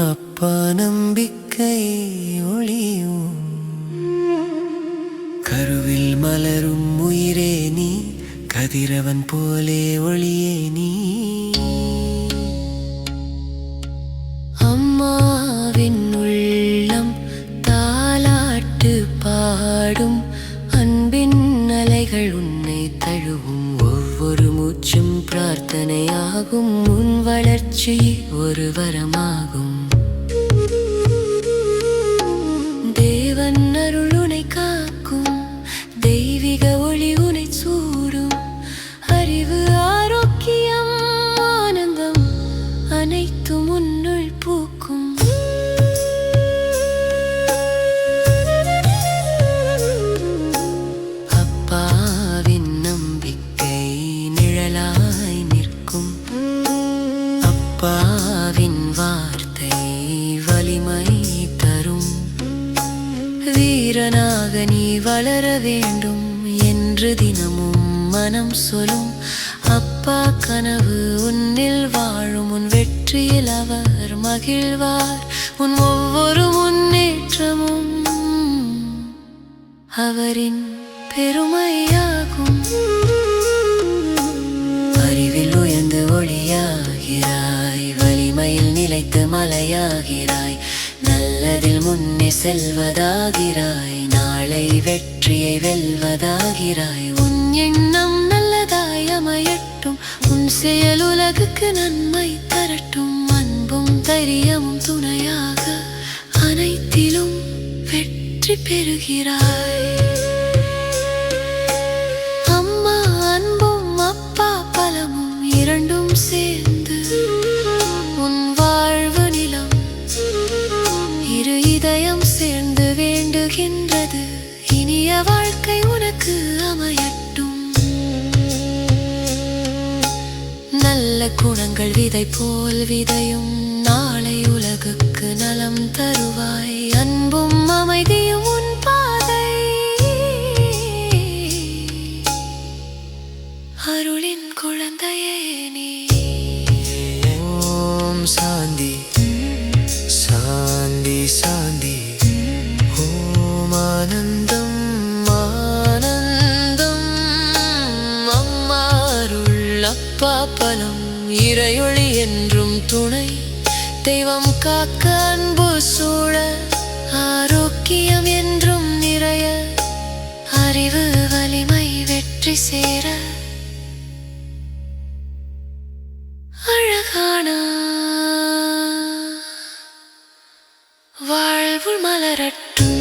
அப்பா நம்பிக்கை ஒளியும் கருவில் மலரும் உயிரே நீ, கதிரவன் போலே ஒளியே நீ. அம்மாவின் உள்ளம் தாலாட்டு பாடும், அன்பின் அலைகள் உன்னை தழுவும், ஒவ்வொரு மூச்சும் பிரார்த்தனையாகும், உன் வளர்ச்சி ஒரு வரமாகும். தேவன் அருள் உனை காக்கும், தெய்வீக ஒளி உனை சூடும், அறிவு ஆரோக்கியம் ஆனந்தம் அனைத்தும் உன்னுள் பூக்கும். அப்பாவின் நம்பிக்கை நிழலாய் நிற்கும், அப்பாவின் வார்த்தை வலிமை தரும். வீரனாக நீ வளர வேண்டும் என்று தினமும் மனம் சொல்லும். அப்பா கனவு உன்னில் வாழும், உன் வெற்றியில் அவர் மகிழ்வார், உன் ஒவ்வொரு முன்னேற்றமும் அவரின் பெருமையாகும். அறிவில் உயர்ந்து ஒளியாகிறாய், வலிமையில் நிலைத்து மலையாகிறாய், நல்லதில் முன்னே செல்வதாகிறாய், நாளை வெற்றியை வெல்வதாகிறாய். உன் எண்ணம் நல்லதாய் அமையட்டும், உன் செயல் உலகுக்கு நன்மை தரட்டும், அன்பும் தைரியமும் துணையாக அனைத்திலும் வெற்றி பெறுகிறாய். அம்மா அன்பும் அப்பா பலமும் இரண்டும் சேர்ந்து உன் வாழ்வு நிலம், இரு இதயம் சேர்ந்து வேண்டுகின்றது, இனிய வாழ்க்கை உனக்கு அமையட்டும். நல்ல குணங்கள் விதை போல் விதையும், நாளை உலகுக்கு நலம் தருவாய், அன்பும் அமைதியும் உன் பாதை, அருளின் குழந்தையே நீ. ஓம் சாந்தி சாந்தி சாந்தி, ஓம் ஆனந்தம் ஆனந்தம். அம்மா அருள் அப்பா பலம், இறையொளி என்றும் துணை, தெய்வம் காக்க அன்பு சூழ, ஆரோக்கியம் என்றும் நிறைய, அறிவு வலிமை வெற்றி சேர, அழகான வாழ்வு மலரட்டும்.